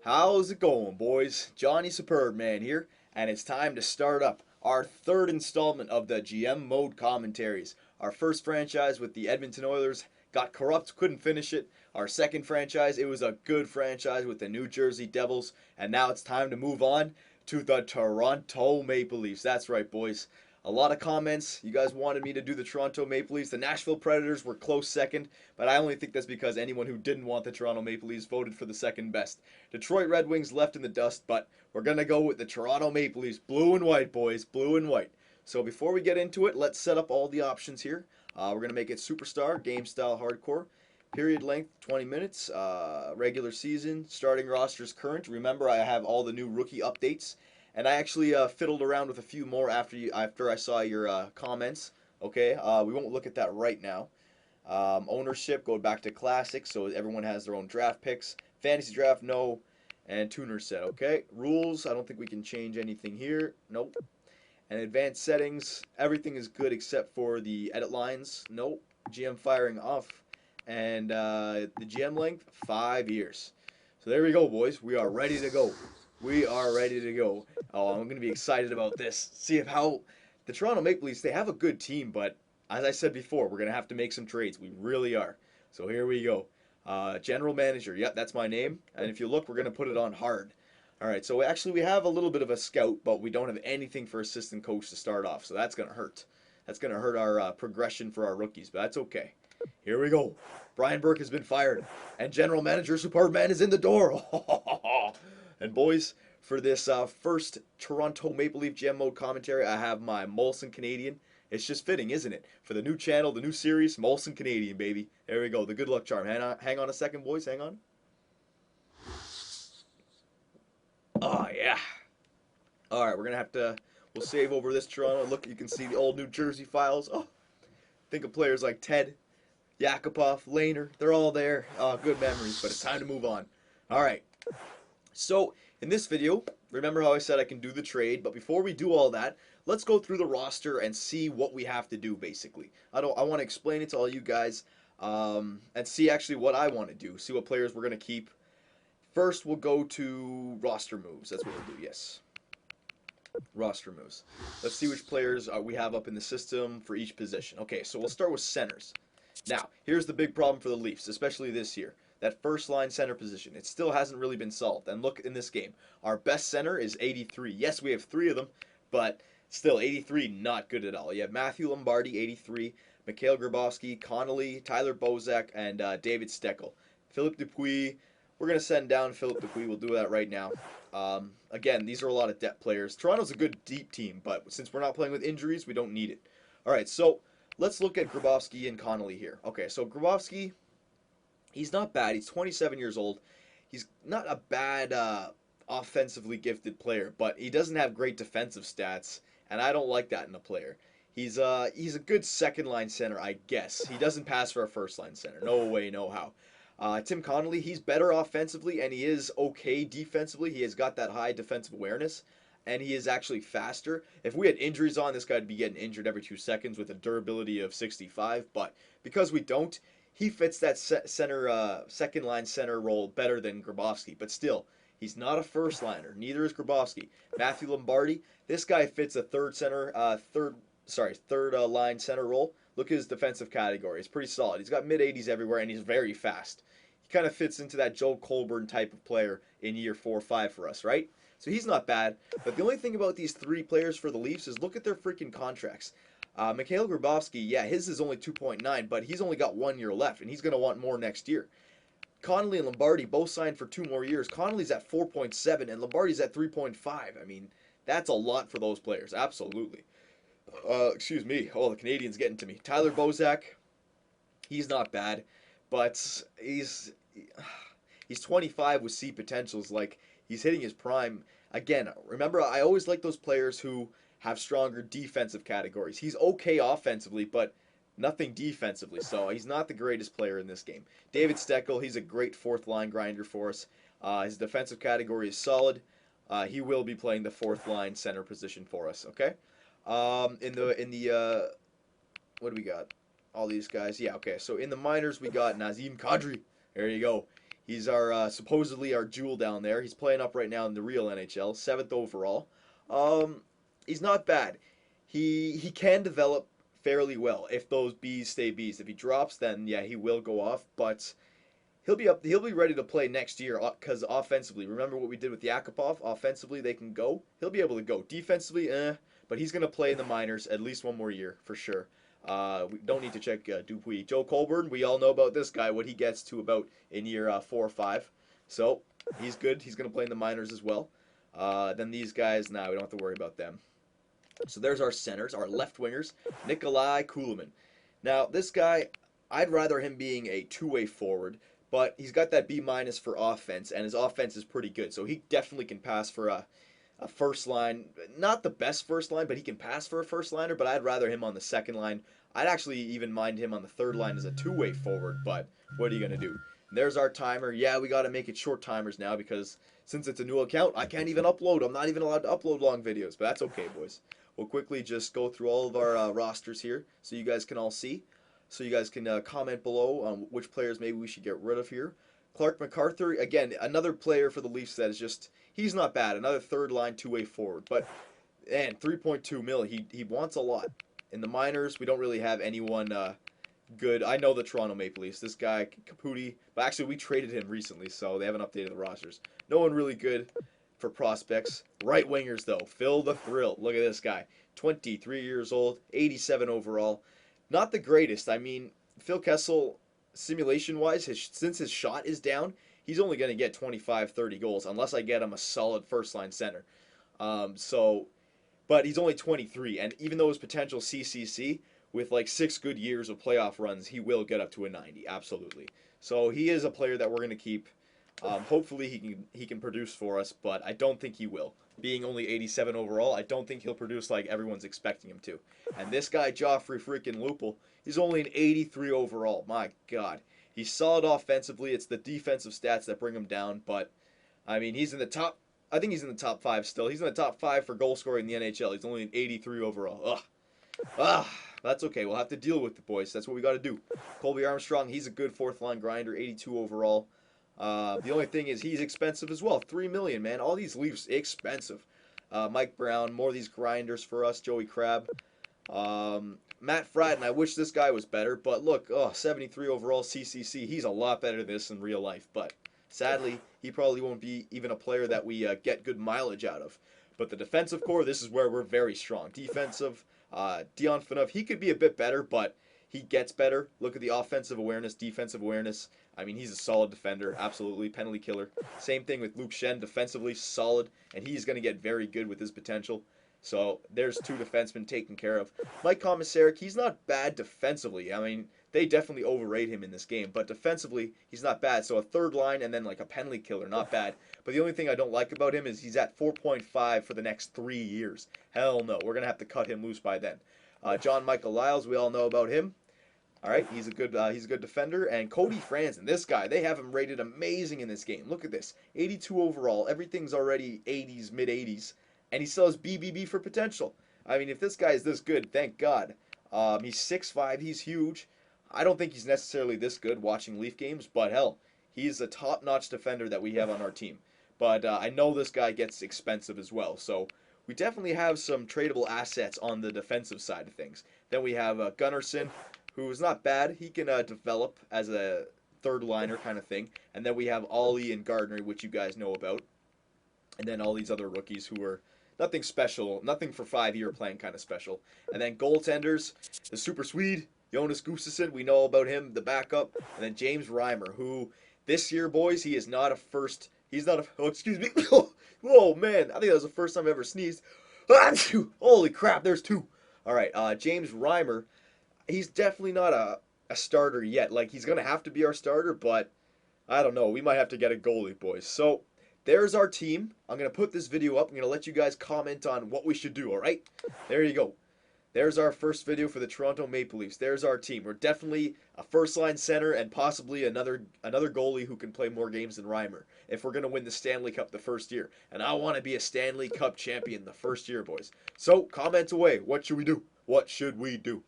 How's it going, boys? Johnny Superb Man here, and it's time to start up our third installment of the GM Mode commentaries. Our first franchise with the Edmonton Oilers got corrupt, couldn't finish it. Our second franchise, it was a good franchise with the New Jersey Devils, and now it's time to move on to the Toronto Maple Leafs. That's right, boys. A lot of comments. You guys wanted me to do the Toronto Maple Leafs. The Nashville Predators were close second, but I only think that's because anyone who didn't want the Toronto Maple Leafs voted for the second best. Detroit Red Wings left in the dust, but we're going to go with the Toronto Maple Leafs. Blue and white, boys. Blue and white. So before we get into it, let's set up all the options here. We're going to make it Superstar, Game Style Hardcore. Period length 20 minutes. Regular season. Starting rosters current. Remember, I have all the new rookie updates. And I actually fiddled around with a few more after I saw your comments. Okay, we won't look at that right now. Ownership, go back to classic, so everyone has their own draft picks. Fantasy draft, no. And tuner set, okay. Rules, I don't think we can change anything here. Nope. And advanced settings, everything is good except for the edit lines. Nope. GM firing off. And the GM length, 5 years. So there we go, boys. We are ready to go. We are ready to go. Oh, I'm going to be excited about this. See if how the Toronto Maple Leafs, they have a good team, but as I said before, we're going to have to make some trades. We really are. So here we go. General Manager. Yep, that's my name. And if you look, we're going to put it on hard. All right, so actually we have a little bit of a scout, but we don't have anything for assistant coach to start off. So that's going to hurt. That's going to hurt our progression for our rookies, but that's okay. Here we go. Brian Burke has been fired, and General Manager Superman is in the door. And boys, for this first Toronto Maple Leaf GM Mode commentary, I have my Molson Canadian. It's just fitting, isn't it? For the new channel, the new series, Molson Canadian, baby. There we go, the good luck charm. Hang on a second, boys, hang on. Oh, yeah. All right, we're going to have to, we'll save over this Toronto. Look, you can see the old New Jersey files. Oh, think of players like Ted, Yakupov, Lehner. They're all there. Good memories, but it's time to move on. All right. So, in this video, remember how I said I can do the trade, but before we do all that, let's go through the roster and see what we have to do, basically. I want to explain it to all you guys, and see actually what I want to do, see what players we're going to keep. First, we'll go to roster moves. That's what we'll do, yes. Roster moves. Let's see which players we have up in the system for each position. Okay, so we'll start with centers. Now, here's the big problem for the Leafs, especially this year. That first line center position. It still hasn't really been solved. And look in this game. Our best center is 83. Yes, we have 3 of them, but still 83 not good at all. You have Matthew Lombardi, 83, Mikhail Grabovski, Connolly, Tyler Bozak, and David Steckel. Philip Dupuis, we're going to send down Philip Dupuis. We'll do that right now. Again, these are a lot of depth players. Toronto's a good deep team, but since we're not playing with injuries, we don't need it. All right, so let's look at Grabovski and Connolly here. Okay, so Grabovski, he's not bad. He's 27 years old. He's not a bad offensively gifted player, but he doesn't have great defensive stats, and I don't like that in a player. He's a good second line center, I guess. He doesn't pass for a first line center. No way, no how. Tim Connolly, he's better offensively, and he is okay defensively. He has got that high defensive awareness, and he is actually faster. If we had injuries on, this guy would be getting injured every 2 seconds with a durability of 65, but because we don't, he fits that center, second line center role better than Grabovski. But still, he's not a first liner. Neither is Grabovski. Matthew Lombardi, this guy fits a third line center role. Look at his defensive category. It's pretty solid. He's got mid-80s everywhere, and he's very fast. He kind of fits into that Joe Colburn type of player in year 4 or 5 for us, right? So he's not bad. But the only thing about these 3 players for the Leafs is look at their freaking contracts. Mikhail Grabovski, yeah, his is only 2.9, but he's only got 1 year left, and he's going to want more next year. Connolly and Lombardi both signed for 2 more years. Connolly's at 4.7, and Lombardi's at 3.5. I mean, that's a lot for those players, absolutely. Excuse me. Oh, the Canadian's getting to me. Tyler Bozak, he's not bad, but he's 25 with C potentials. Like, he's hitting his prime. Again, remember, I always like those players who have stronger defensive categories. He's okay offensively, but nothing defensively, so he's not the greatest player in this game. David Steckel, he's a great 4th line grinder for us. His defensive category is solid. He will be playing the 4th line center position for us, okay? In the what do we got? All these guys. Yeah, okay. So in the minors we got Nazem Kadri. There you go. He's our supposedly our jewel down there. He's playing up right now in the real NHL, 7th overall. Um, he's not bad. He can develop fairly well if those Bs stay Bs. If he drops, then yeah, he will go off. But he'll be up. He'll be ready to play next year because offensively, remember what we did with Yakupov? Offensively, they can go. He'll be able to go. Defensively, but he's gonna play in the minors at least one more year for sure. We don't need to check Dupuis. Joe Colburn, we all know about this guy, what he gets to about in year 4 or 5. So he's good. He's going to play in the minors as well. Then these guys, nah, we don't have to worry about them. So there's our centers, our left wingers, Nikolai Kulemin. Now, this guy, I'd rather him being a two-way forward, but he's got that B minus for offense, and his offense is pretty good. So he definitely can pass for a first line. Not the best first line, but he can pass for a first liner, but I'd rather him on the second line. I'd actually even mind him on the third line as a two-way forward, but what are you going to do? There's our timer. Yeah, we got to make it short timers now because since it's a new account, I can't even upload. I'm not even allowed to upload long videos, but that's okay, boys. We'll quickly just go through all of our rosters here so you guys can all see. So you guys can comment below on which players maybe we should get rid of here. Clark MacArthur, again, another player for the Leafs that is just, he's not bad. Another third line, two-way forward. But, man, 3.2 mil, he wants a lot. In the minors, we don't really have anyone good. I know the Toronto Maple Leafs. This guy, Caputi, but actually we traded him recently, so they haven't updated the rosters. No one really good for prospects. Right wingers, though. Phil the Thrill. Look at this guy. 23 years old, 87 overall. Not the greatest. I mean, Phil Kessel, simulation-wise, since his shot is down, he's only going to get 25, 30 goals unless I get him a solid first-line center. But he's only 23, and even though his potential CCC, with like 6 good years of playoff runs, he will get up to a 90, absolutely. So he is a player that we're going to keep. Hopefully he can produce for us, but I don't think he will. Being only 87 overall, I don't think he'll produce like everyone's expecting him to. And this guy, Joffrey freaking Lupul, he's only an 83 overall. My God. He's solid offensively. It's the defensive stats that bring him down, but, I mean, he's in the top. I think he's in the top 5 still. He's in the top 5 for goal scoring in the NHL. He's only an 83 overall. Ugh. That's okay. We'll have to deal with the boys. That's what we got to do. Colby Armstrong, he's a good fourth-line grinder, 82 overall. The only thing is he's expensive as well. $3 million, man. All these Leafs expensive. Mike Brown, more of these grinders for us. Joey Crab. Matt Fratton, I wish this guy was better, but look, 73 overall CCC. He's a lot better than this in real life, but sadly, he probably won't be even a player that we get good mileage out of. But the defensive core, this is where we're very strong. Defensive, Dion Phaneuf, he could be a bit better, but he gets better. Look at the offensive awareness, defensive awareness. I mean, he's a solid defender, absolutely, penalty killer. Same thing with Luke Schenn, defensively solid, and he's going to get very good with his potential. So there's 2 defensemen taken care of. Mike Komisarek, he's not bad defensively. I mean, they definitely overrate him in this game, but defensively, he's not bad. So a third line and then like a penalty killer, not bad. But the only thing I don't like about him is he's at 4.5 for the next 3 years. Hell no, we're going to have to cut him loose by then. John Michael Lyles, we all know about him. All right, he's a good defender. And Cody Franzen, this guy, they have him rated amazing in this game. Look at this, 82 overall. Everything's already 80s, mid 80s, and he still has BBB for potential. I mean, if this guy is this good, thank God. He's 6'5", he's huge. I don't think he's necessarily this good watching Leaf games, but hell, he's a top-notch defender that we have on our team. But I know this guy gets expensive as well, so we definitely have some tradable assets on the defensive side of things. Then we have Gunnarsson, who is not bad. He can develop as a third liner kind of thing. And then we have Ollie and Gardner, which you guys know about. And then all these other rookies who are nothing special, nothing for 5-year playing kind of special. And then goaltenders, the super Swede, Jonas Gustafsson, we know about him, the backup. And then James Reimer, who this year, boys, he is not a first. He's not a. Oh, excuse me. Whoa, man. I think that was the first time I ever sneezed. Holy crap, there's 2. All right, James Reimer. He's definitely not a starter yet. Like, he's going to have to be our starter, but I don't know. We might have to get a goalie, boys. So, there's our team. I'm going to put this video up. I'm going to let you guys comment on what we should do, all right? There you go. There's our first video for the Toronto Maple Leafs. There's our team. We're definitely a first-line center and possibly another goalie who can play more games than Reimer if we're going to win the Stanley Cup the first year. And I want to be a Stanley Cup champion the first year, boys. So, comment away. What should we do? What should we do?